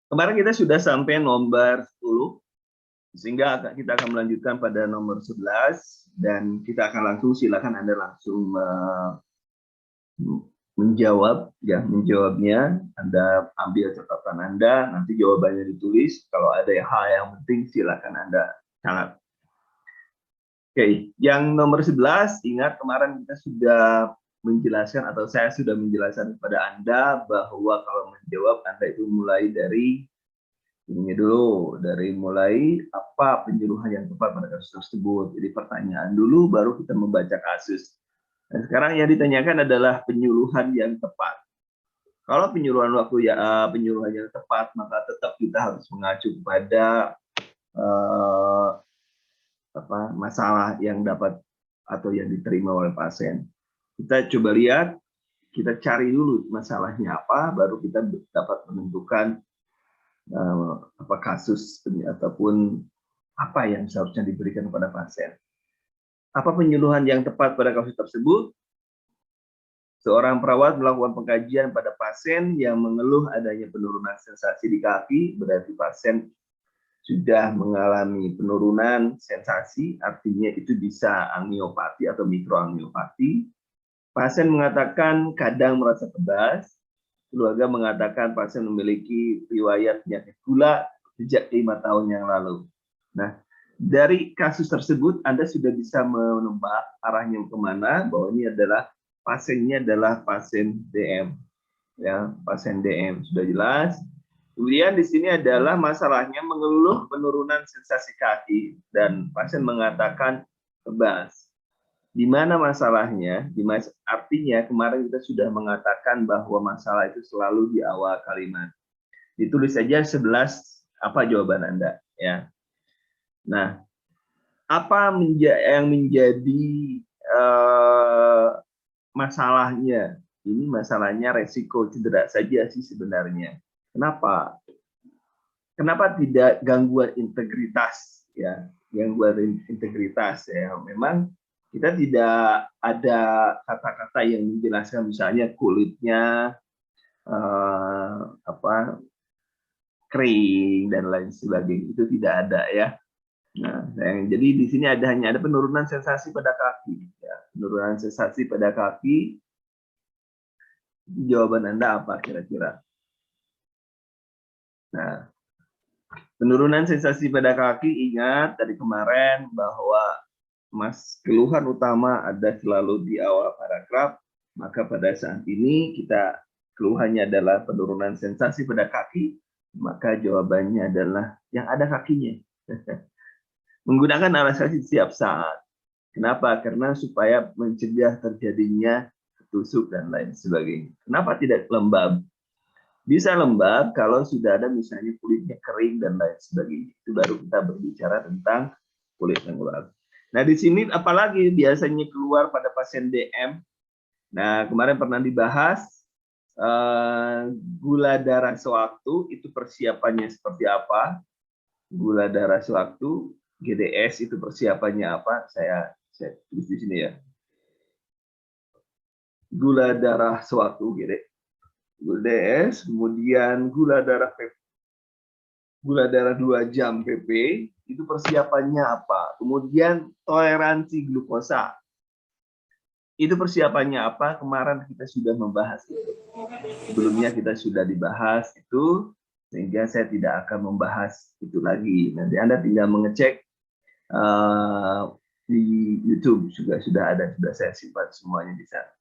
Kemarin kita sudah sampai nomor 10, sehingga kita akan melanjutkan pada nomor 11, dan kita akan langsung, silakan Anda langsung menjawab, ya, menjawabnya. Anda ambil catatan Anda, nanti jawabannya ditulis. Kalau ada hal yang penting, silakan Anda catat. Oke, yang nomor 11, ingat kemarin kita sudah menjelaskan, atau saya sudah menjelaskan kepada Anda bahwa kalau menjawab Anda itu mulai dari ini dulu, dari mulai apa penyuluhan yang tepat pada kasus tersebut. Jadi pertanyaan dulu, baru kita membaca kasus. Dan sekarang yang ditanyakan adalah penyuluhan yang tepat. Kalau penyuluhan penyuluhan yang tepat, maka tetap kita harus mengacu kepada masalah yang dapat atau yang diterima oleh pasien. Kita coba lihat, kita cari dulu masalahnya apa, baru kita dapat menentukan apa kasus ataupun apa yang seharusnya diberikan kepada pasien. Apa penyuluhan yang tepat pada kasus tersebut? Seorang perawat melakukan pengkajian pada pasien yang mengeluh adanya penurunan sensasi di kaki, berarti pasien sudah mengalami penurunan sensasi, artinya itu bisa angiopati atau mikroangiopati. Pasien mengatakan kadang merasa kebas, keluarga mengatakan pasien memiliki riwayat penyakit gula sejak 5 tahun yang lalu. Nah, dari kasus tersebut Anda sudah bisa menebak arahnya kemana, bahwa ini adalah pasiennya adalah pasien DM. Ya, pasien DM sudah jelas. Kemudian di sini adalah masalahnya mengeluh penurunan sensasi kaki dan pasien mengatakan kebas. Di mana masalahnya? Artinya kemarin kita sudah mengatakan bahwa masalah itu selalu di awal kalimat. Ditulis saja 11 apa jawaban Anda, ya. Nah, apa yang menjadi masalahnya? Ini masalahnya resiko cedera saja sih sebenarnya. Kenapa? Kenapa tidak gangguan integritas, ya? Gangguan integritas, ya. Memang kita tidak ada kata-kata yang menjelaskan misalnya kulitnya kering dan lain sebagainya, itu tidak ada, ya. Nah, jadi di sini hanya ada penurunan sensasi pada kaki, ya. Penurunan sensasi pada kaki. Jawaban Anda apa kira-kira? Nah, penurunan sensasi pada kaki, ingat dari kemarin bahwa keluhan utama ada selalu di awal paragraf, maka pada saat ini kita keluhannya adalah penurunan sensasi pada kaki, maka jawabannya adalah yang ada kakinya. Menggunakan alasasi setiap saat. Kenapa? Karena supaya mencegah terjadinya tusuk dan lain sebagainya. Kenapa tidak lembab? Bisa lembab kalau sudah ada misalnya kulitnya kering dan lain sebagainya. Itu baru kita berbicara tentang kulit yang lembab. Nah, di sini apalagi biasanya keluar pada pasien DM. Nah, kemarin pernah dibahas gula darah sewaktu itu persiapannya seperti apa? Gula darah sewaktu, GDS itu persiapannya apa? Saya tulis di sini, ya. Gula darah sewaktu, GDS, kemudian gula darah 2 jam PP, itu persiapannya apa? Kemudian toleransi glukosa, itu persiapannya apa? Kemarin kita sudah membahas itu. Sebelumnya kita sudah dibahas itu, sehingga saya tidak akan membahas itu lagi. Nanti Anda tinggal mengecek di YouTube, juga sudah ada, sudah saya simpan semuanya di sana.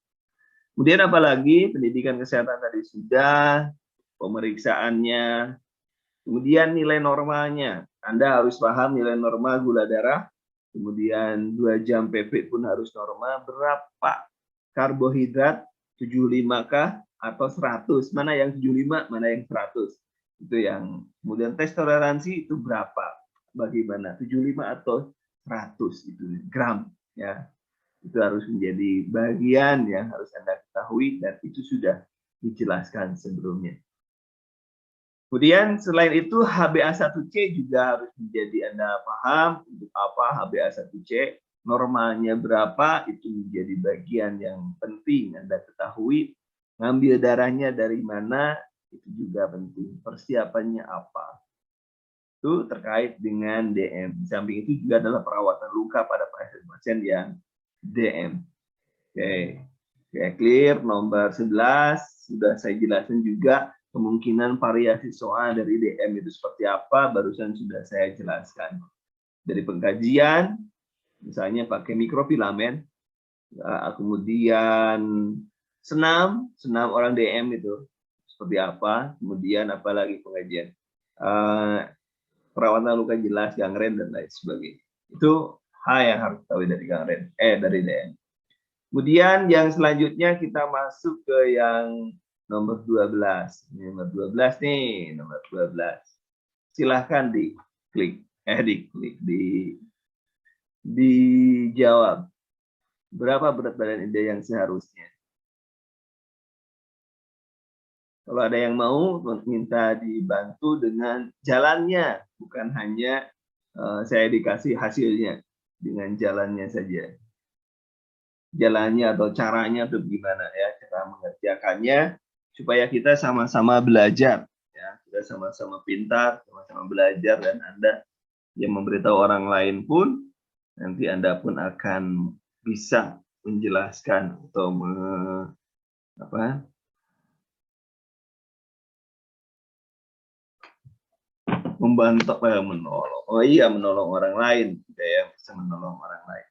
Kemudian apalagi pendidikan kesehatan tadi sudah, pemeriksaannya, kemudian nilai normalnya. Anda harus paham nilai normal gula darah, kemudian 2 jam PP pun harus normal. Berapa karbohidrat, 75 kah atau 100? Mana yang 75, mana yang 100? Itu yang. Kemudian tes toleransi itu berapa? Bagaimana? 75 atau 100 itu gram, ya. Itu harus menjadi bagian yang harus Anda ketahui, dan itu sudah dijelaskan sebelumnya. Kemudian selain itu HbA1c juga harus menjadi Anda paham untuk apa HbA1c, normalnya berapa, itu menjadi bagian yang penting Anda ketahui. Ngambil darahnya dari mana, itu juga penting. Persiapannya apa? Itu terkait dengan DM. Di samping itu juga adalah perawatan luka pada pasien-pasien yang DM. Oke, clear. Nomor 11 sudah saya jelaskan juga kemungkinan variasi soal dari DM itu seperti apa, barusan sudah saya jelaskan. Dari pengkajian, misalnya pakai mikrofilamen, kemudian senam orang DM itu seperti apa, kemudian apalagi pengajian, perawatan luka jelas, gangren dan lain sebagainya. Itu hal yang harus tahu dari gangren, dari DM. Kemudian yang selanjutnya kita masuk ke yang nomor 12. Nomor 12 nih, nomor 12. Silahkan dijawab. Berapa berat badan Anda yang seharusnya? Kalau ada yang mau, minta dibantu dengan jalannya, bukan hanya saya dikasih hasilnya, dengan jalannya saja. Jalannya atau caranya itu gimana ya, cara mengerjakannya, supaya kita sama-sama belajar. Ya, kita sama-sama pintar, sama-sama belajar, dan Anda yang memberitahu orang lain pun, nanti Anda pun akan bisa menjelaskan atau membantu, menolong. Oh iya, menolong orang lain, ya, bisa menolong orang lain.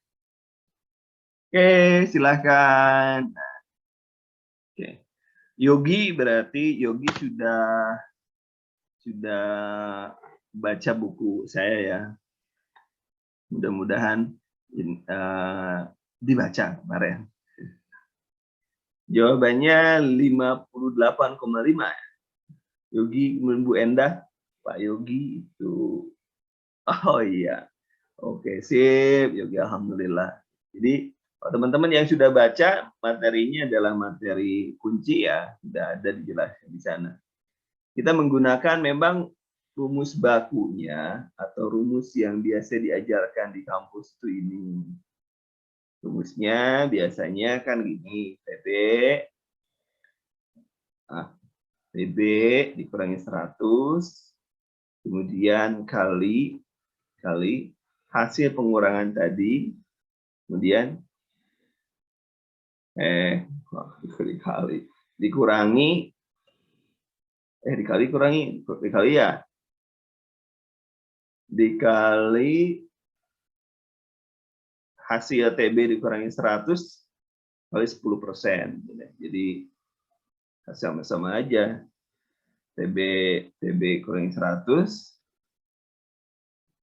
Oke, silakan. Oke. Yogi berarti Yogi sudah baca buku saya ya. Mudah-mudahan dibaca kemarin. Jawabannya 58,5. Yogi, Bu Endah, Pak Yogi itu, oh iya, oke, sip, Yogi, alhamdulillah. Jadi teman-teman yang sudah baca, materinya adalah materi kunci ya, sudah ada dijelaskan di sana. Kita menggunakan memang rumus bakunya atau rumus yang biasa diajarkan di kampus itu ini. Rumusnya biasanya kan gini, PB dikurangi 100, kemudian kali hasil pengurangan tadi, kemudian dikali hasil TB dikurangi 100 kali 10%. Jadi sama-sama aja. TB kurangi 100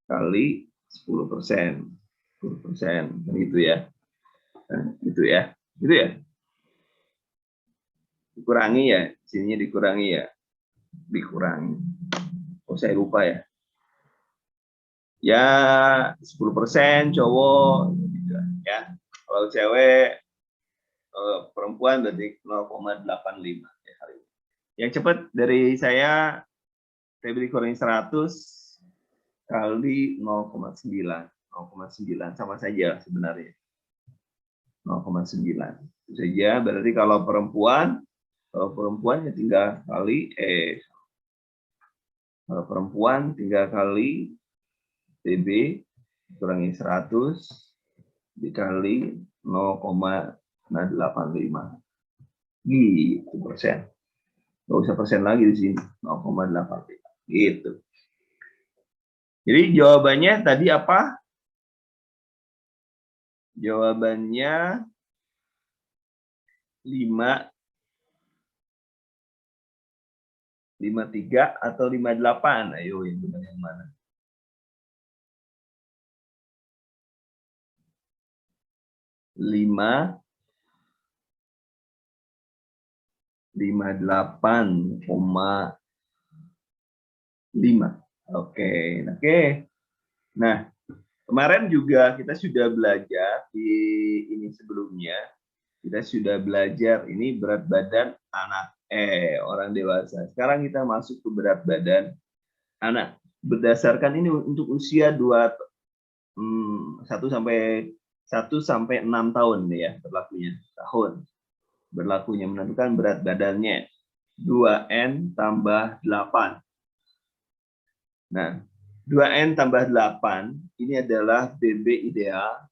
kali 10%. 10%. Gitu ya. Gitu ya. Gitu ya. Dikurangi ya. Sininya dikurangi ya. Dikurangi. Oh, saya lupa ya. Ya, 10% cowok gitu ya. Kalau cewek perempuan berarti 0,85 ya kali. Yang cepat dari saya dikurangi 100 kali 0,9. 0,9 sama saja sebenarnya. 0,9. Itu saja, berarti kalau perempuan ya tinggal kali kalau perempuan tinggal kali TB kurangi 100 dikali 0,85 gitu persen. Nggak usah persen lagi di sini, 0,85 gitu. Jadi jawabannya tadi apa? Jawabannya 53 atau 58. Ayo yang benar yang mana? 58,5. Oke. Nah, kemarin juga kita sudah belajar di ini sebelumnya. Kita sudah belajar ini berat badan anak, orang dewasa. Sekarang kita masuk ke berat badan anak. Berdasarkan ini untuk usia 1 sampai 6 tahun ya berlakunya. Berlakunya menentukan berat badannya. 2N tambah 8. Nah, 2N tambah 8 ini adalah BB ideal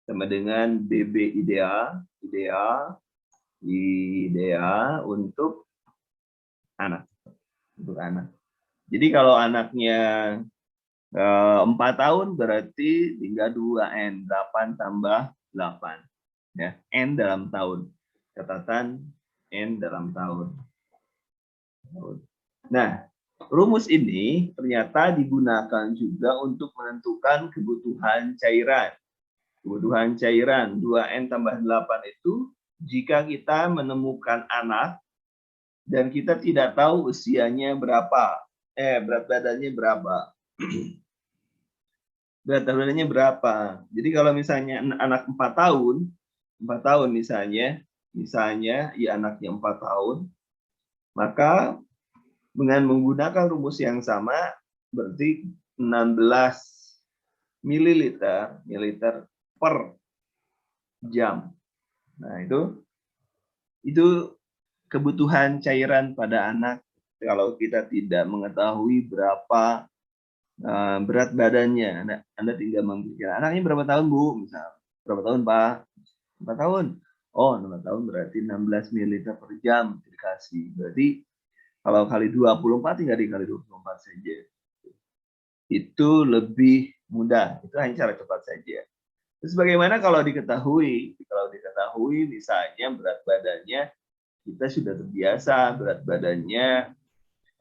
sama dengan BB ideal untuk anak. Jadi kalau anaknya 4 tahun berarti tinggal 2N, 8 tambah 8. Ya, N dalam tahun. Catatan N dalam tahun. Nah, rumus ini ternyata digunakan juga untuk menentukan kebutuhan cairan. Kebutuhan cairan 2N tambah 8 itu jika kita menemukan anak dan kita tidak tahu usianya berapa, berat badannya berapa. Berat badannya berapa. Jadi kalau misalnya anak 4 tahun misalnya ya anaknya 4 tahun, maka dengan menggunakan rumus yang sama berarti 16 mililiter per jam. Nah, itu kebutuhan cairan pada anak kalau kita tidak mengetahui berapa berat badannya. Anda tinggal memikirkan anaknya berapa tahun, Bu? Misal, berapa tahun, Pak? 4 tahun. Oh, 4 tahun berarti 16 ml per jam dikasih. Berarti kalau kali 24 tinggal dikali 24 saja. Itu lebih mudah. Itu hanya cara cepat saja. Terus bagaimana kalau diketahui? Kalau diketahui misalnya berat badannya kita sudah terbiasa berat badannya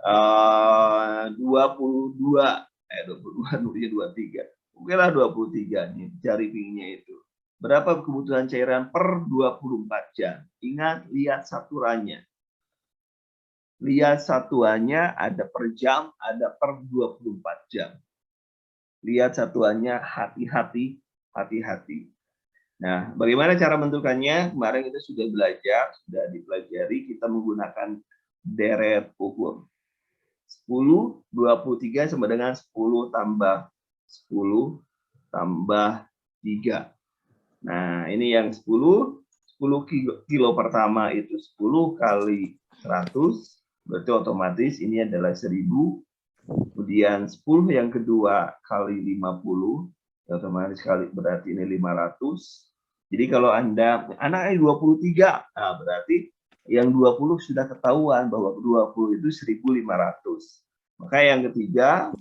22, 23. Oke lah 23 nih jari pinggirnya itu. Berapa kebutuhan cairan per 24 jam? Ingat, lihat satuannya. Lihat satuannya ada per jam, ada per 24 jam. Lihat satuannya, hati-hati. Nah, bagaimana cara menentukannya? Kemarin kita sudah belajar, sudah dipelajari, kita menggunakan deret ukur. 10, 23 sama dengan 10 tambah 10 tambah 3. Nah, ini yang 10 kilo pertama itu 10 kali 100, berarti otomatis ini adalah 1000. Kemudian 10 yang kedua kali 50, otomatis kali berarti ini 500. Jadi kalau anaknya 23, nah berarti yang 20 sudah ketahuan bahwa 20 itu 1500. Maka yang ketiga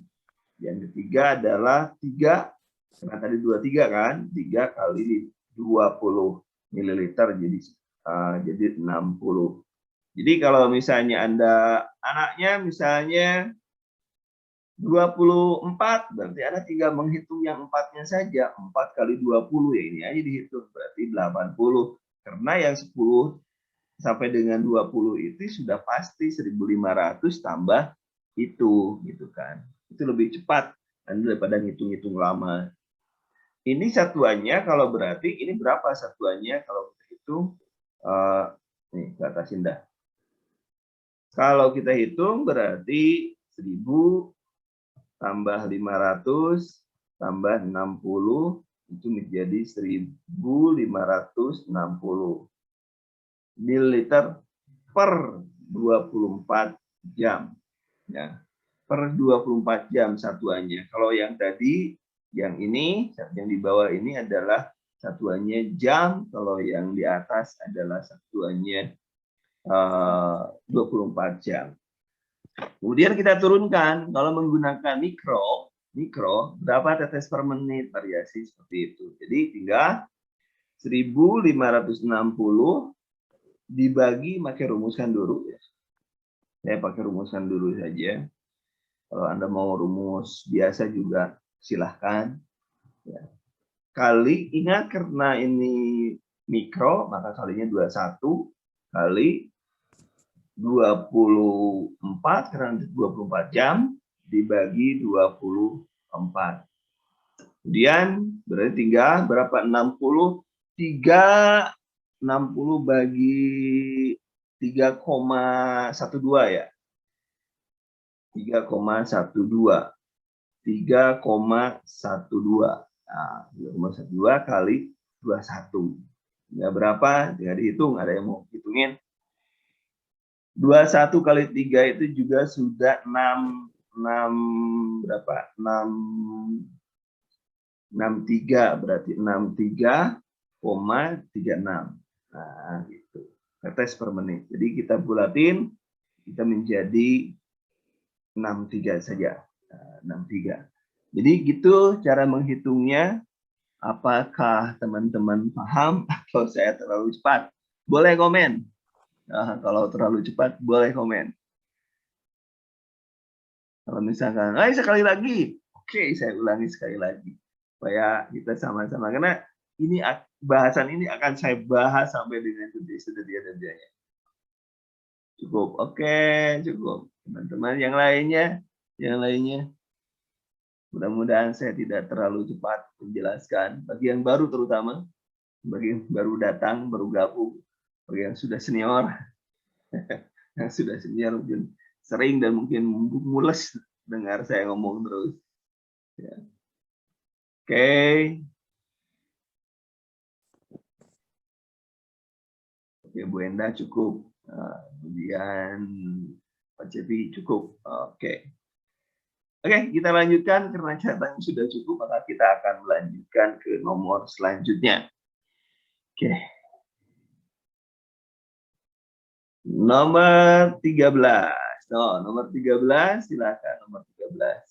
adalah 3, karena tadi 23 kan, 3 kali 20 ml jadi 60. Jadi kalau misalnya anaknya misalnya 24, berarti Anda tinggal menghitung yang 4-nya saja. 4 kali 20 ya ini aja dihitung, berarti 80. Karena yang 10 sampai dengan 20 itu sudah pasti 1500 tambah itu, gitu kan. Itu lebih cepat daripada ngitung-ngitung lama. Ini satuannya kalau berarti ini berapa satuannya kalau kita hitung? Nih, ke atas indah. Kalau kita hitung berarti 1000 tambah 500 tambah 60 itu menjadi 1560 mililiter per 24 jam. Ya, per 24 jam satuannya. Kalau yang tadi, yang ini, yang di bawah ini adalah satuannya jam. Kalau yang di atas adalah satuannya 24 jam. Kemudian kita turunkan, kalau menggunakan mikro berapa tetes per menit, variasi seperti itu. Jadi tinggal 1560 dibagi, pakai rumuskan dulu ya. Saya pakai rumuskan dulu saja. Kalau Anda mau rumus biasa juga silahkan. Ya. Kali, ingat karena ini mikro, maka kalinya 21 kali 24 karena 24 jam dibagi 24. Kemudian berarti tinggal berapa? 60 bagi 3,12 ya. 3,12. 3,12. Nah, 3,12 kali 21. Ya berapa? Tinggal dihitung, ada yang mau hitungin? 21 kali 3 itu juga sudah 6 berapa? 63 berarti 63,36. Nah, gitu. Tetes per menit. Jadi kita bulatin, kita menjadi 63 saja. Nah, 63. Jadi gitu cara menghitungnya. Apakah teman-teman paham atau saya terlalu cepat? Boleh komen. Nah, kalau terlalu cepat, boleh komen. Kalau misalkan, sekali lagi. Oke, saya ulangi sekali lagi. Supaya kita sama-sama. Karena ini bahasan ini akan saya bahas sampai dengan detik-detik. Cukup. Oke, cukup. Teman-teman yang lainnya. Mudah-mudahan saya tidak terlalu cepat menjelaskan. Bagi yang baru terutama. Bagi yang baru datang, baru gabung. Bagi yang sudah senior. Yang sudah senior mungkin sering dan mungkin mules dengar saya ngomong terus. Ya. Oke. Oke, Bu Enda cukup. Kemudian Pak Cepi cukup. Oke. Oke, kita lanjutkan karena catatannya sudah cukup, maka kita akan melanjutkan ke nomor selanjutnya. Oke. Nomor 13. Nomor 13, silakan nomor 13.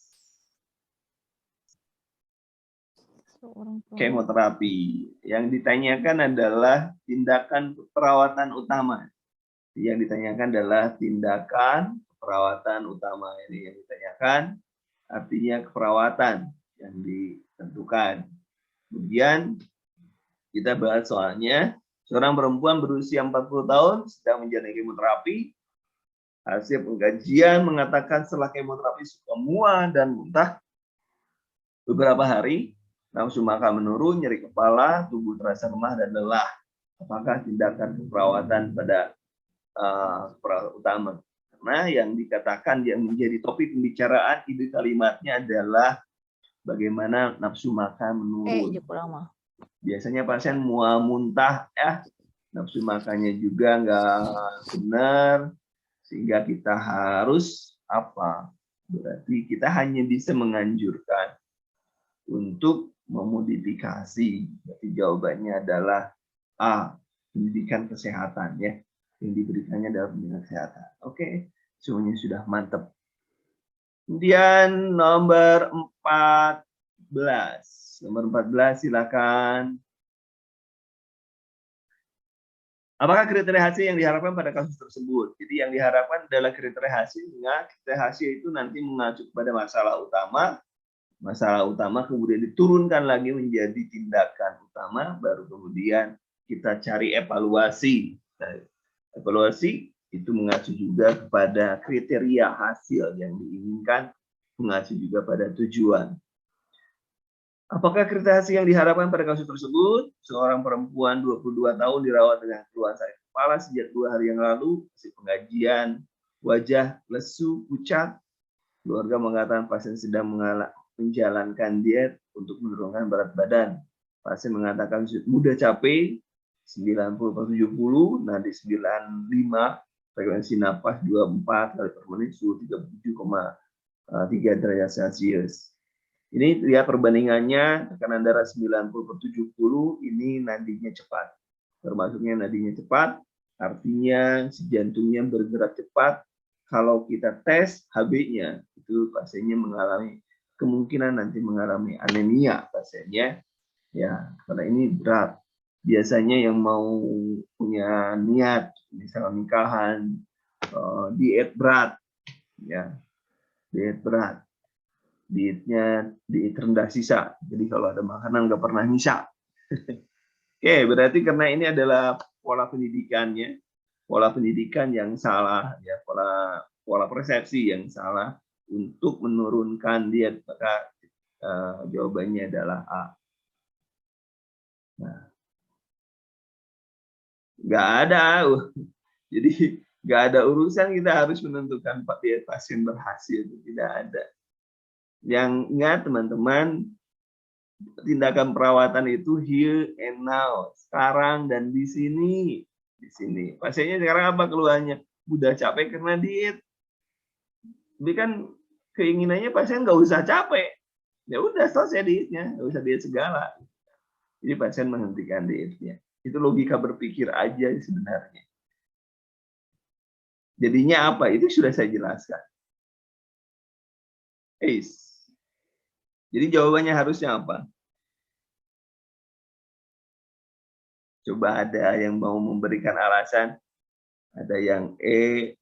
Kemoterapi. Yang ditanyakan adalah tindakan perawatan utama. Yang ditanyakan adalah tindakan perawatan utama. Ini yang ditanyakan, artinya keperawatan yang ditentukan. Kemudian kita bahas soalnya, seorang perempuan berusia 40 tahun sedang menjalani kemoterapi. Hasil pengkajian mengatakan setelah kemoterapi suka mual dan muntah beberapa hari, nafsu makan menurun, nyeri kepala, tubuh terasa lemah dan lelah. Apakah tindakan keperawatan pada perawatan utama? Karena yang dikatakan yang menjadi topik pembicaraan ide kalimatnya adalah bagaimana nafsu makan menurun. Biasanya pasien mual muntah, nafsu makannya juga nggak benar, sehingga kita harus apa? Berarti kita hanya bisa menganjurkan untuk memodifikasi. Berarti jawabannya adalah A, pendidikan kesehatan ya. Yang diberikannya adalah pendidikan kesehatan. Oke, semuanya sudah mantap. Kemudian nomor 14. Nomor 14 silakan. Apakah kriteria hasil yang diharapkan pada kasus tersebut? Jadi yang diharapkan adalah kriteria hasilnya. Kriteria hasil itu nanti mengacu pada masalah utama. Masalah utama kemudian diturunkan lagi menjadi tindakan utama, baru kemudian kita cari evaluasi. Nah, evaluasi itu mengacu juga kepada kriteria hasil yang diinginkan, mengacu juga pada tujuan. Apakah kriteria hasil yang diharapkan pada kasus tersebut? Seorang perempuan 22 tahun dirawat dengan keluhan sakit kepala sejak 2 hari yang lalu, hasil pengajian, wajah lesu, pucat. Keluarga mengatakan pasien sedang menjalankan diet untuk menurunkan berat badan. Pasien mengatakan mudah capek, 90/70, nadi 95, frekuensi napas 24 kali per menit, suhu 37,3 derajat Celcius. Ini lihat perbandingannya, tekanan darah 90/70, ini nadinya cepat. Termasuknya nadinya cepat, artinya si jantungnya bergerak cepat. Kalau kita tes HB-nya, itu pasiennya mengalami kemungkinan nanti mengalami anemia pasiennya. Ya, karena ini berat. Biasanya yang mau punya niat, misalnya nikahan, diet berat, ya, diet berat. Dietnya diet rendah sisa. Jadi kalau ada makanan nggak pernah nyisa. Oke, berarti karena ini adalah pola pendidikannya, pola pendidikan yang salah, ya, pola persepsi yang salah untuk menurunkan diet, maka jawabannya adalah A. Nah, nggak ada, jadi nggak ada urusan kita harus menentukan diet pasien berhasil, tidak ada. Yang ingat teman-teman, tindakan perawatan itu here and now, sekarang dan di sini. Pasiennya sekarang apa keluhannya? udah capek karena diet. Tapi kan keinginannya pasien nggak usah capek. Ya udah selesai dietnya, nggak usah diet segala. Jadi pasien menghentikan dietnya. Itu logika berpikir aja sebenarnya. Jadinya apa? Itu sudah saya jelaskan. Jadi jawabannya harusnya apa? Coba ada yang mau memberikan alasan. Ada yang E,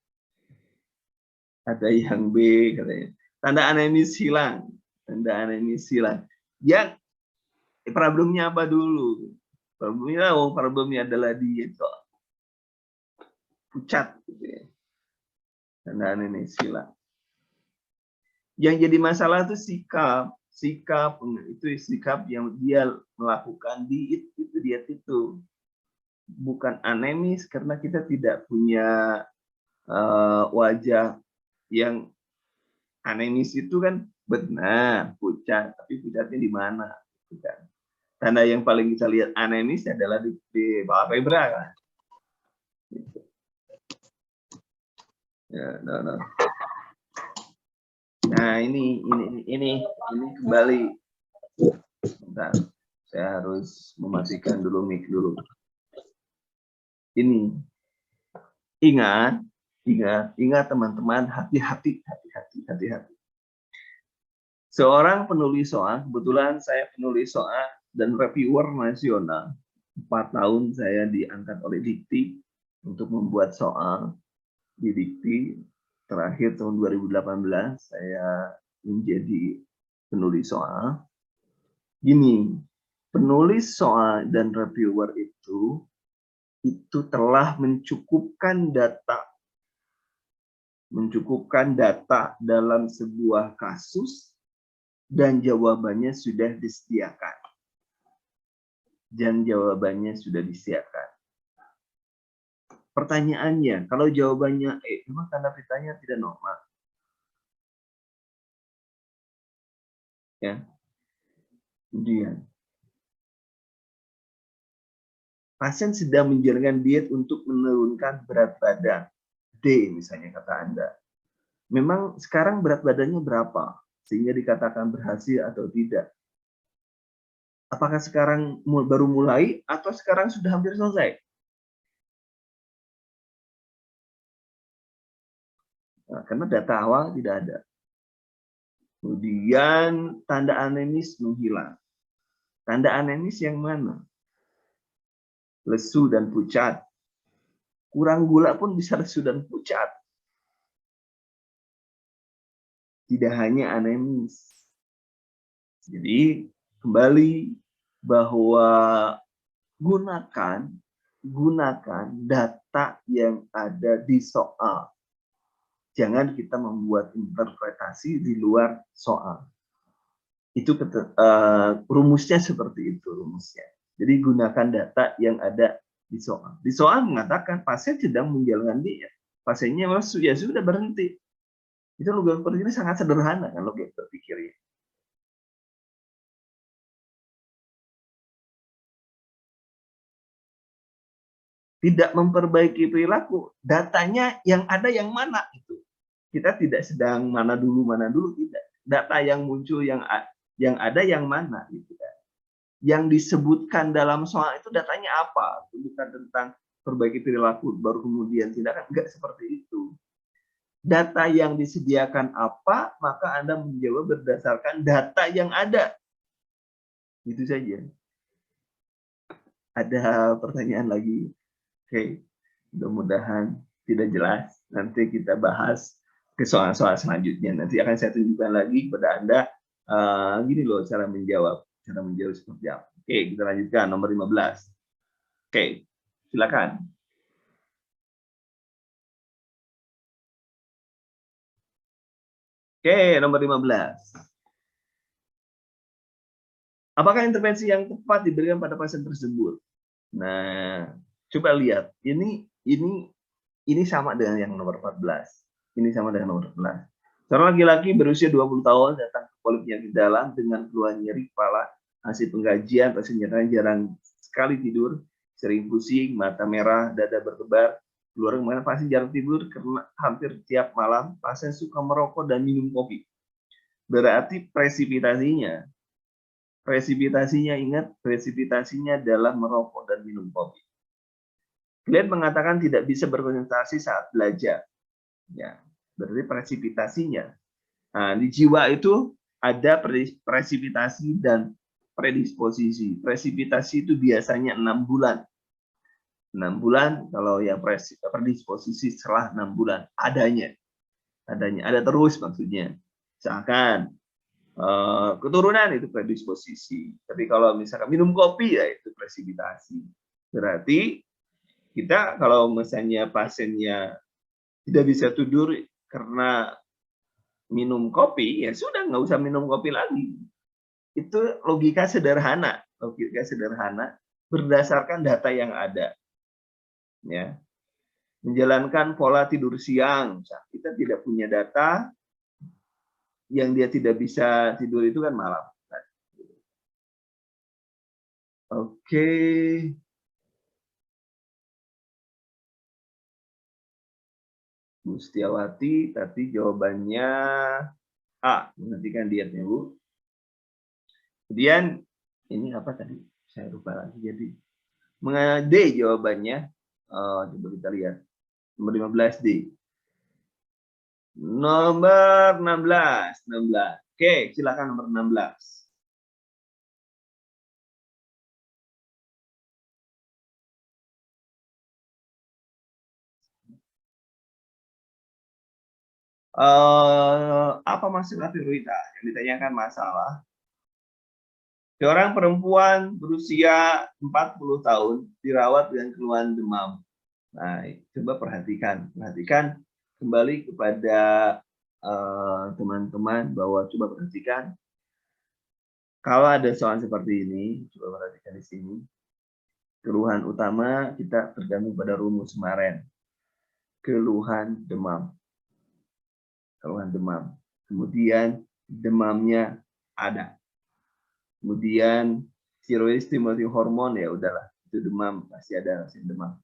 ada yang B, katanya. Tanda anemis hilang. Tanda anemis hilang. Ya, problemnya apa dulu? Problemnya adalah diet kok. Pucat. Gitu ya. Tanda anemis hilang. Yang jadi masalah itu sikap itu sikap yang dia melakukan diet itu bukan anemis karena kita tidak punya wajah yang anemis itu kan benar pucat, tapi pucatnya di mana? Tanda yang paling bisa lihat anemis adalah di bawah febra kan. Ya, no. Nah ini kembali. Bentar, saya harus mematikan dulu mic dulu. Ini ingat teman-teman, hati-hati. Seorang penulis soal, kebetulan saya penulis soal dan reviewer nasional. 4 tahun saya diangkat oleh Dikti untuk membuat soal di Dikti. Terakhir tahun 2018 saya menjadi penulis soal. Gini, penulis soal dan reviewer itu telah mencukupkan data dalam sebuah kasus dan jawabannya sudah disediakan. Pertanyaannya, kalau jawabannya memang tanda petanya tidak normal. Ya. Kemudian, pasien sedang menjalankan diet untuk menurunkan berat badan. D misalnya kata Anda. Memang sekarang berat badannya berapa? Sehingga dikatakan berhasil atau tidak. Apakah sekarang baru mulai atau sekarang sudah hampir selesai? Nah, karena data awal tidak ada. Kemudian tanda anemis menghilang. Tanda anemis yang mana? Lesu dan pucat. Kurang gula pun bisa lesu dan pucat. Tidak hanya anemis. Jadi kembali bahwa gunakan data yang ada di soal. Jangan kita membuat interpretasi di luar soal. Itu rumusnya seperti itu rumusnya. Jadi gunakan data yang ada di soal. Di soal mengatakan pasien sedang menjalankan diet. Pasiennya ya sudah berhenti. Itu logika berpikirnya sangat sederhana kan logika berpikirnya. Tidak memperbaiki perilaku, datanya yang ada yang mana itu. Kita tidak sedang mana dulu tidak. Data yang muncul yang ada yang mana gitu kan. Yang disebutkan dalam soal itu datanya apa? Bukan tentang perbaiki perilaku baru kemudian tindakan, enggak seperti itu. Data yang disediakan apa, maka Anda menjawab berdasarkan data yang ada. Itu saja. Ada pertanyaan lagi? Oke, mudah-mudahan tidak jelas. Nanti kita bahas ke soal-soal selanjutnya. Nanti akan saya tunjukkan lagi kepada Anda. Gini loh cara menjawab seperti apa. Oke, kita lanjutkan nomor 15. Oke, silakan. Oke, nomor 15. Apakah intervensi yang tepat diberikan pada pasien tersebut? Nah, coba lihat. Ini sama dengan yang nomor 14. Ini sama dengan nomor 14. Seorang laki-laki berusia 20 tahun datang ke poliklinik dalam dengan keluhan nyeri kepala, hasil pengkajian, pasien jarang sekali tidur, sering pusing, mata merah, dada berdebar, Keluar kemana pasti jarang tidur karena hampir tiap malam pasien suka merokok dan minum kopi. Berarti presipitasinya ingat, presipitasinya adalah merokok dan minum kopi. Klien mengatakan tidak bisa berkonsentrasi saat belajar. Ya, berarti presipitasinya. Nah, di jiwa itu ada presipitasi dan predisposisi. Presipitasi itu biasanya 6 bulan. 6 bulan, kalau yang predisposisi setelah 6 bulan. Adanya. Ada terus maksudnya. Misalkan keturunan itu predisposisi. Tapi kalau misalkan minum kopi ya itu presipitasi. Berarti kita kalau misalnya pasiennya tidak bisa tidur karena minum kopi, ya sudah nggak usah minum kopi lagi. Itu logika sederhana berdasarkan data yang ada. Ya, menjalankan pola tidur siang. Kita tidak punya data yang dia tidak bisa tidur itu kan malam. Oke. Bu Setiawati, tapi jawabannya A, menghentikan dietnya, Bu. Kemudian, ini apa tadi? Saya lupa lagi. Jadi, D jawabannya. Coba kita lihat. Nomor 15 D. Nomor 16. Oke, silakan nomor 16. Apa masalah prioritas? Yang ditanyakan masalah. Seorang perempuan berusia 40 tahun dirawat dengan keluhan demam. Nah, coba perhatikan kembali kepada teman-teman bahwa coba perhatikan kalau ada soal seperti ini, coba perhatikan di sini. Keluhan utama kita tergantung pada rumus kemarin. Keluhan demam. Kemudian demamnya ada. Kemudian tiroid stimulating hormon, ya udahlah, itu demam, pasti ada demam.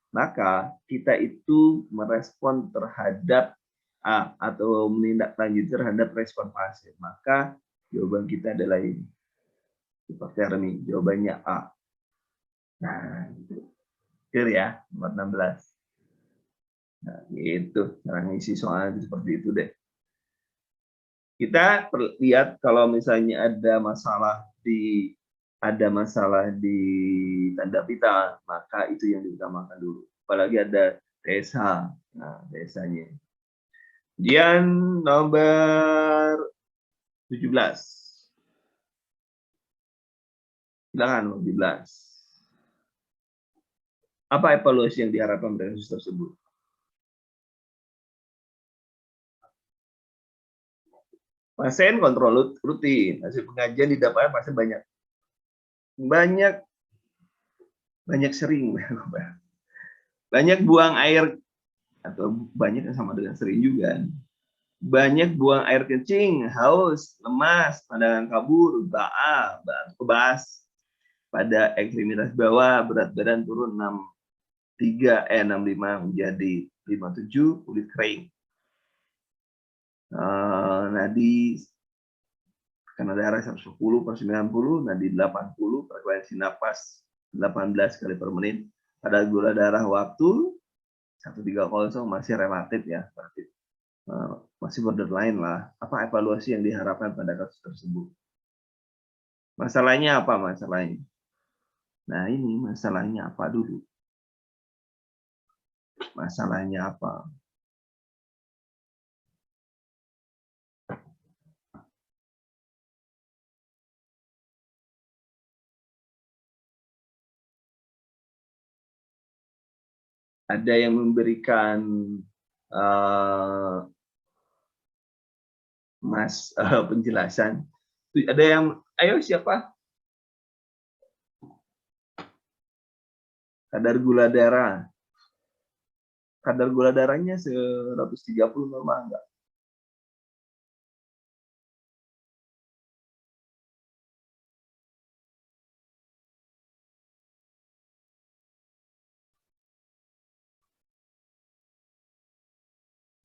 Maka kita itu merespon terhadap atau menindaklanjuti terhadap respon pasien. Maka jawaban kita adalah ini. Hipotermi, jawabannya A. Nah, clear ya, nomor 16. Nah, itu cara ngisi soal seperti itu deh. Kita lihat kalau misalnya ada masalah di tanda pita, maka itu yang diutamakan dulu. Apalagi ada TSH. Nah, TSH-nya. Kemudian nomor 17. Silakan 17. Apa evaluasi yang diharapkan dari kasus tersebut? Pasien kontrol rutin, hasil pengajian didapatkan pasti banyak sering banyak buang air, atau banyak yang sama dengan sering juga. Banyak buang air kencing, haus, lemas, pandangan kabur, kebas pada ekstremitas bawah, berat badan turun 65 menjadi 57, kulit kering. Nadi karena darah 110/90, nadi 80, frekuensi napas 18 kali per menit. Pada gula darah waktu 130 masih relatif ya, masih borderline lah. Apa evaluasi yang diharapkan pada kasus tersebut? Masalahnya apa masalahnya? Nah, ini masalahnya apa dulu? Masalahnya apa? Ada yang memberikan penjelasan. Ada yang, ayo siapa? Kadar gula darah. Kadar gula darahnya 130 normal enggak?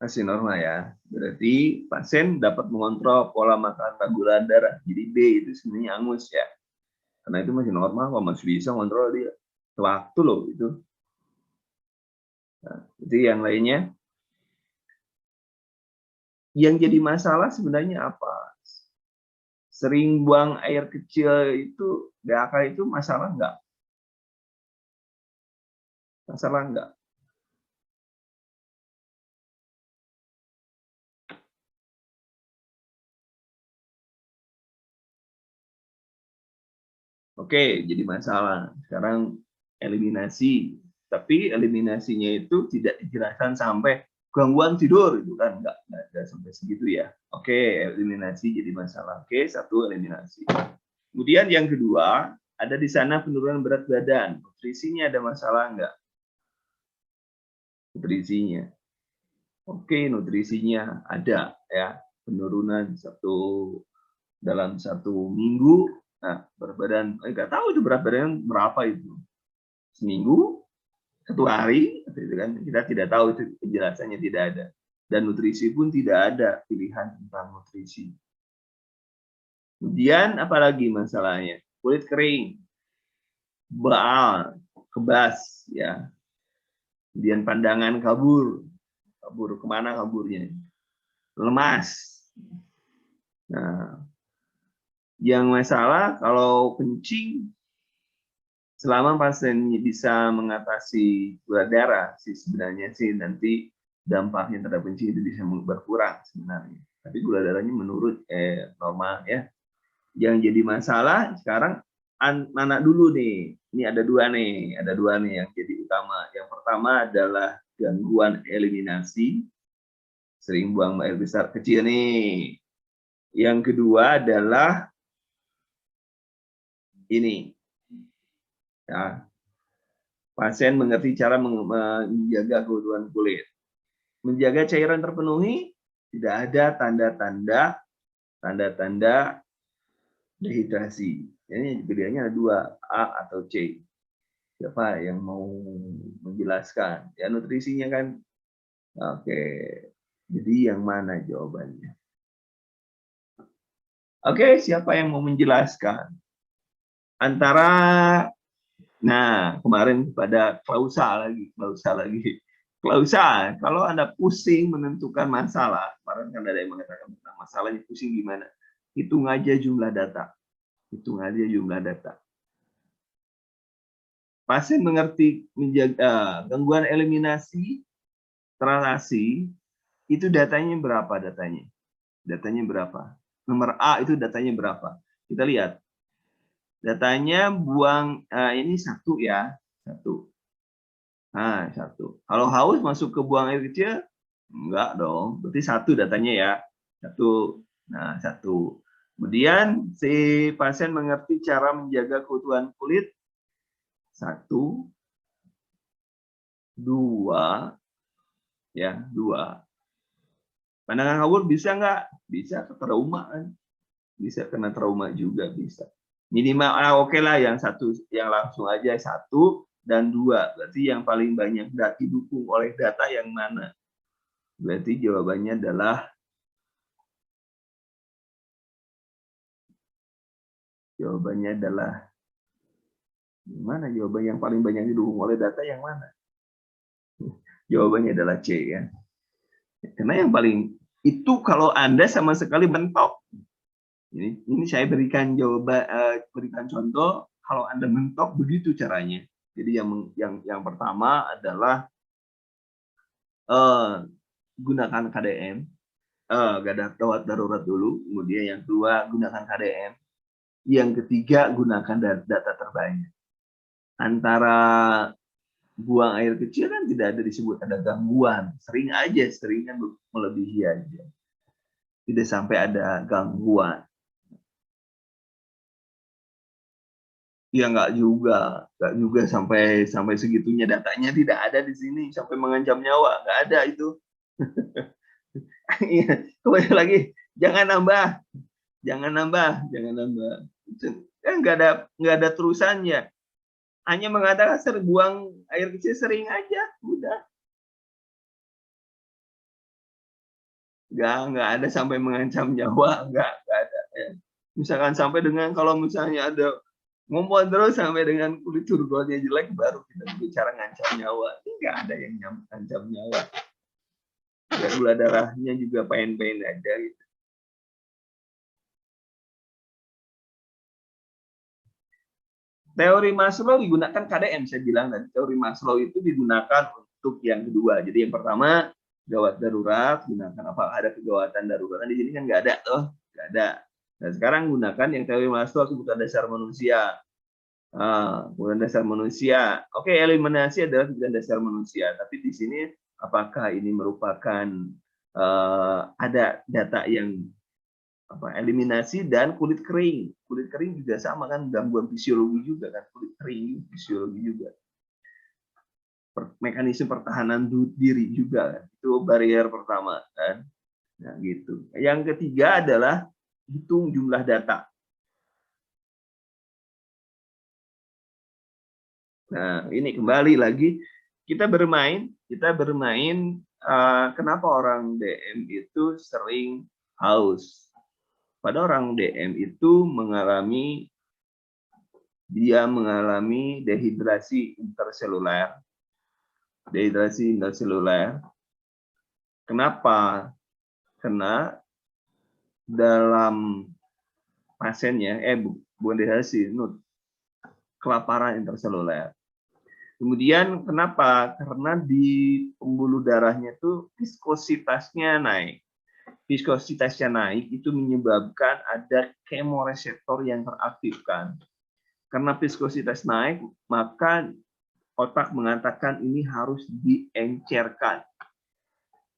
Masih normal ya. Berarti pasien dapat mengontrol pola makan gula darah. Jadi B itu sebenarnya angus ya. Karena itu masih normal, kok masih bisa ngontrol dia. Waktu loh itu. Nah, itu yang lainnya. Yang jadi masalah sebenarnya apa? Sering buang air kecil itu, DAK itu masalah nggak? Masalah nggak? Oke, jadi masalah. Sekarang eliminasi. Tapi eliminasinya itu tidak dijelaskan sampai gangguan tidur, itu kan nggak sampai segitu ya. Oke, eliminasi jadi masalah. Oke, satu eliminasi. Kemudian yang kedua, ada di sana penurunan berat badan. Nutrisinya ada masalah nggak? Nutrisinya. Oke, nutrisinya ada ya. Penurunan dalam 1 minggu. Nah, berat badan, nggak tahu itu berat badan berapa itu. Seminggu, 1 hari, gitu kan? Kita tidak tahu, itu penjelasannya tidak ada. Dan nutrisi pun tidak ada pilihan tentang nutrisi. Kemudian apalagi masalahnya? Kulit kering, baal, kebas, ya. Kemudian pandangan kabur kemana kaburnya? Lemas. Nah, yang masalah kalau kencing, selama pasien bisa mengatasi gula darah, sih sebenarnya sih nanti dampaknya terhadap kencing itu bisa berkurang sebenarnya. Tapi gula darahnya menurut normal ya. Yang jadi masalah sekarang mana dulu nih? Ini ada dua nih yang jadi utama. Yang pertama adalah gangguan eliminasi, sering buang air besar kecil nih. Yang kedua adalah ini, ya, pasien mengerti cara menjaga keutuhan kulit. Menjaga cairan terpenuhi, tidak ada tanda-tanda dehidrasi. Ini pilihannya ada dua, A atau C. Siapa yang mau menjelaskan? Ya, nutrisinya kan. Oke. Jadi yang mana jawabannya? Oke, siapa yang mau menjelaskan? Antara, nah, kemarin pada klausa lagi. Klausa, kalau Anda pusing menentukan masalah, kemarin kan ada yang mengatakan masalahnya pusing gimana? Hitung aja jumlah data. Pasien mengerti menjaga gangguan eliminasi, translasi, itu datanya berapa datanya? Datanya berapa? Nomor A itu datanya berapa? Kita lihat. Datanya buang, ini 1 ya. 1. Nah, 1. Kalau haus masuk ke buang air kecil? Enggak dong. Berarti 1 datanya ya. 1. Nah, 1. Kemudian si pasien mengerti cara menjaga keutuhan kulit. 1, 2, ya, 2. Pandangan kabur bisa nggak? Bisa ke trauma kan? Bisa kena trauma juga bisa. Minimal oke lah yang 1, yang langsung aja 1 dan 2. Berarti yang paling banyak didukung oleh data yang mana? Berarti jawabannya adalah mana jawaban yang paling banyak didukung oleh data yang mana? Jawabannya adalah C ya. Karena yang paling itu kalau Anda sama sekali mentok. Ini saya berikan berikan contoh, kalau Anda mentok begitu caranya. Jadi yang pertama adalah gunakan KDM, gawat darurat dulu. Kemudian yang kedua gunakan KDM. Yang ketiga gunakan data terbanyak. Antara buang air kecil kan tidak ada disebut ada gangguan, sering kan melebihi aja. Tidak sampai ada gangguan. Ya nggak juga sampai segitunya, datanya tidak ada di sini sampai mengancam nyawa, nggak ada itu. Kembali lagi, jangan nambah. Kan nggak ada terusannya. Hanya mengatakan buang air kecil sering aja, udah. nggak ada sampai mengancam nyawa, nggak ada ya. Misalkan sampai dengan kalau misalnya ada ngomong terus sampai dengan kulit turgolnya jelek baru kita bicara ngancam nyawa. Ini nggak ada yang ngancam nyawa. Ya, gula darahnya juga pain-pain aja gitu. Teori Maslow digunakan KDM, saya bilang tadi. Teori Maslow itu digunakan untuk yang kedua. Jadi yang pertama, gawat darurat, gunakan apa ada kegawatan darurat. Nah, di sini kan nggak ada tuh, nggak ada. Nah, sekarang gunakan yang teori Maslow, kebutuhan dasar manusia. Kebutuhan dasar manusia. Oke, eliminasi adalah kebutuhan dasar manusia. Tapi di sini apakah ini merupakan ada data yang eliminasi dan kulit kering. Kulit kering juga sama kan, gangguan fisiologi juga kan, kulit kering fisiologi juga. Mekanisme pertahanan diri juga kan. Itu barrier pertama kan. Nah, gitu. Yang ketiga adalah hitung jumlah data. Nah, ini kembali lagi kita bermain kenapa orang DM itu sering haus. Pada orang DM itu dia mengalami dehidrasi interseluler. Dehidrasi interseluler. Kenapa? Karena dalam pasiennya, bukan dehidrasi, kelaparan interseluler. Kemudian kenapa? Karena di pembuluh darahnya itu viskositasnya naik. Viskositasnya naik itu menyebabkan ada kemoreseptor yang teraktifkan. Karena viskositas naik, maka otak mengatakan ini harus diencerkan.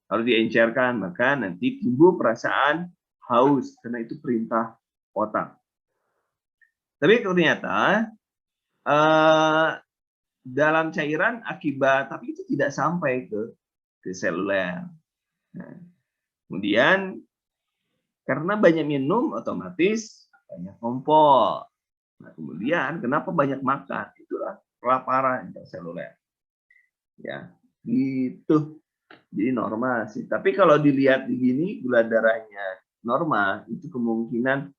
Harus diencerkan, maka nanti timbul perasaan haus, karena itu perintah otak. Tapi ternyata dalam cairan akibat, tapi itu tidak sampai ke seluler. Nah, kemudian karena banyak minum, otomatis banyak kompol. Nah, kemudian kenapa banyak makan? Itulah kelaparan interseluler. Ya, gitu. Jadi normal sih. Tapi kalau dilihat di gini, gula darahnya normal, itu kemungkinan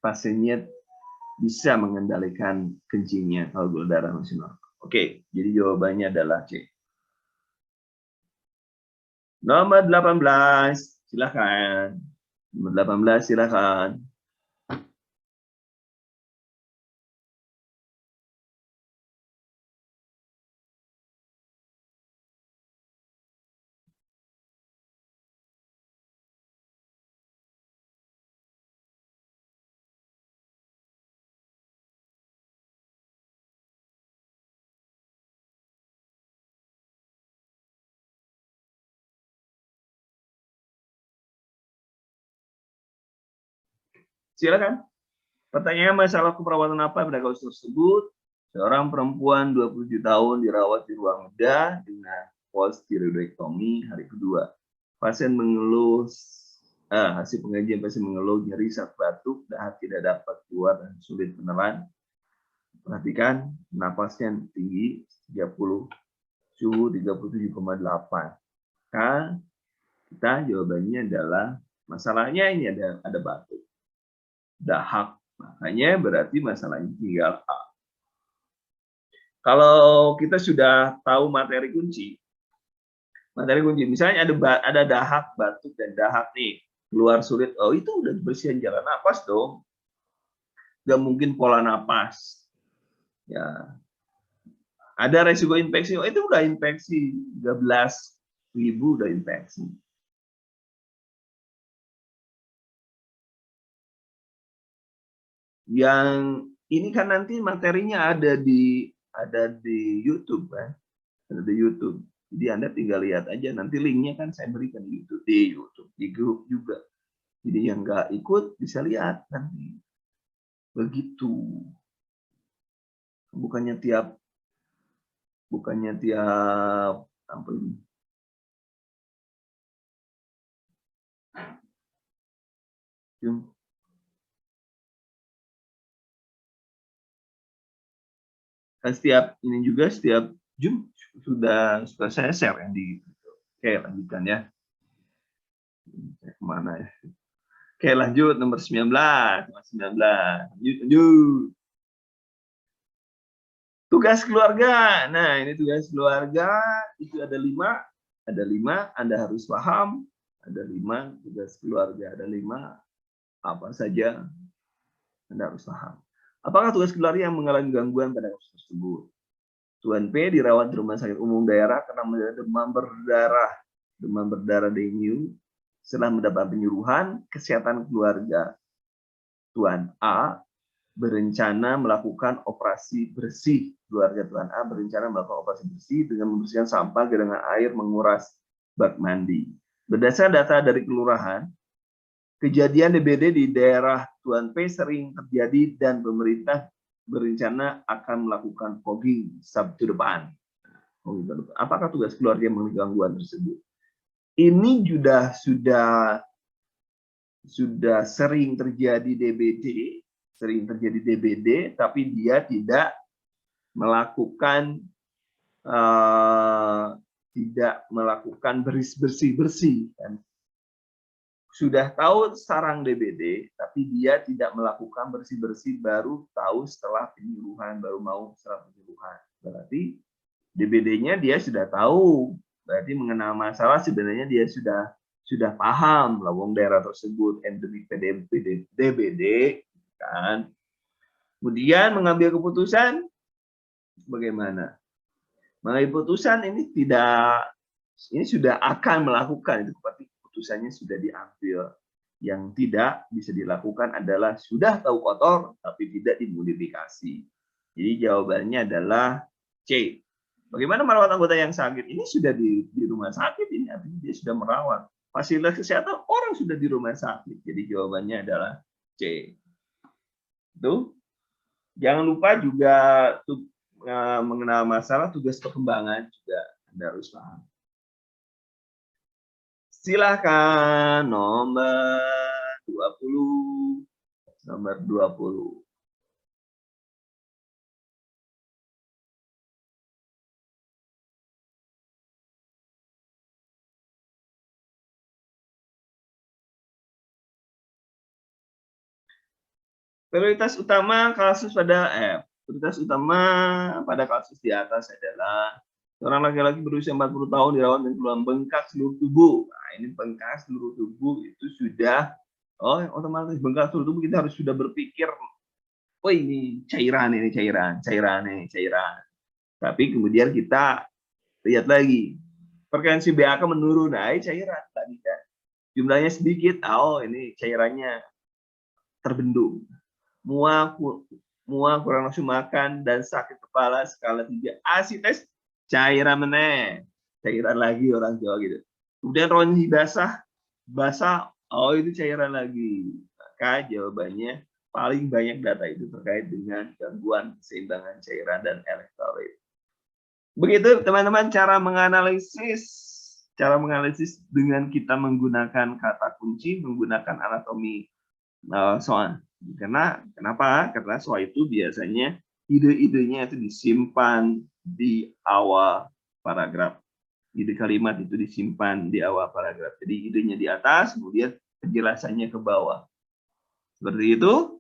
pasiennya bisa mengendalikan kencingnya kalau gula darah masih normal. Oke, jadi jawabannya adalah C. Nomor 18, silakan. Nomor 18, silakan. Silakan. Pertanyaan masalah keperawatan apa pada kasus tersebut? Seorang perempuan 27 tahun dirawat di ruang bedah dengan post-tiroidektomi hari kedua. Pasien mengeluh, hasil pengajian pasien mengeluh nyeri saat batuk, dahak tidak dapat keluar dan sulit menelan. Perhatikan napasnya tinggi 30, suhu 37,8. Kita jawabannya adalah masalahnya ini ada batuk, dahak, makanya berarti masalahnya tinggal A. Kalau kita sudah tahu materi kunci, misalnya ada dahak, batuk dan dahak nih, keluar sulit, oh itu udah bersihan jalan napas dong, nggak mungkin pola napas. Ya, ada resiko infeksi, oh itu udah infeksi 13.000 udah infeksi. Yang ini kan nanti materinya ada di YouTube kan, ada di YouTube. Jadi Anda tinggal lihat aja, nanti linknya kan saya berikan di YouTube, di grup juga. Jadi yang nggak ikut bisa lihat nanti. Begitu. Bukannya tiap apa ini? Kan setiap ini juga setiap Jum sudah saya share yang di. Oke, lanjutkan ya. Kemana ya? Oke, lanjut nomor 19. Lanjut. Tugas keluarga. Nah, ini tugas keluarga itu ada 5. Ada 5, Anda harus paham. Ada 5 tugas keluarga, ada 5 apa saja Anda harus paham. Apakah tugas keluarga yang mengalami gangguan pada kasus tersebut? Tuan P dirawat di rumah sakit umum daerah karena menderita demam berdarah dengue. Setelah mendapat penyuluhan kesehatan keluarga, Tuan A berencana melakukan operasi bersih. Keluarga Tuan A berencana melakukan operasi bersih dengan membersihkan sampah genangan air menguras bak mandi. Berdasarkan data dari kelurahan, kejadian DBD di daerah Tuan P sering terjadi dan pemerintah berencana akan melakukan fogging Sabtu depan. Apakah tugas keluarga yang mengalami gangguan tersebut? Ini sudah sering terjadi DBD, tapi dia tidak melakukan bersih-bersih. Sudah tahu sarang DBD, tapi dia tidak melakukan bersih-bersih, baru tahu setelah penyuluhan, Berarti DBD-nya dia sudah tahu, berarti mengenal masalah sebenarnya dia sudah paham lawang daerah tersebut endemik DBD kan. Kemudian mengambil keputusan bagaimana? Mengambil keputusan ini sudah akan melakukan, itu berarti keputusannya sudah diambil. Yang tidak bisa dilakukan adalah sudah tahu kotor tapi tidak dimodifikasi. Jadi jawabannya adalah C. Bagaimana merawat anggota yang sakit? Ini sudah di rumah sakit, ini artinya dia sudah merawat. Fasilitas kesehatan orang sudah di rumah sakit. Jadi jawabannya adalah C. Itu. Jangan lupa juga mengenal masalah tugas perkembangan juga Anda harus paham. Silakan nomor 20. Nomor 20. Prioritas utama pada kasus di atas adalah seorang laki-laki berusia 40 tahun dirawat dengan keluhan bengkak seluruh tubuh. Nah, ini bengkak seluruh tubuh itu sudah otomatis bengkak seluruh tubuh, kita harus sudah berpikir, oh ini cairan. Tapi kemudian kita lihat lagi, frekuensi BAK menurun, nah ini cairan tadi kan. Jumlahnya sedikit, ini cairannya terbendung. Mual, kurang nafsu makan, dan sakit kepala skala 3. ASI tes cairan meneh. Cairan lagi orang Jawa gitu. Kemudian ronyi basah, itu cairan lagi. Maka jawabannya paling banyak data itu terkait dengan gangguan keseimbangan cairan dan elektrolit. Begitu teman-teman cara menganalisis dengan kita menggunakan kata kunci, menggunakan anatomi soal. Kenapa? Karena soal itu biasanya ide-idenya itu disimpan di awal paragraf. Ide kalimat itu disimpan di awal paragraf. Jadi idenya di atas, kemudian penjelasannya ke bawah. Seperti itu.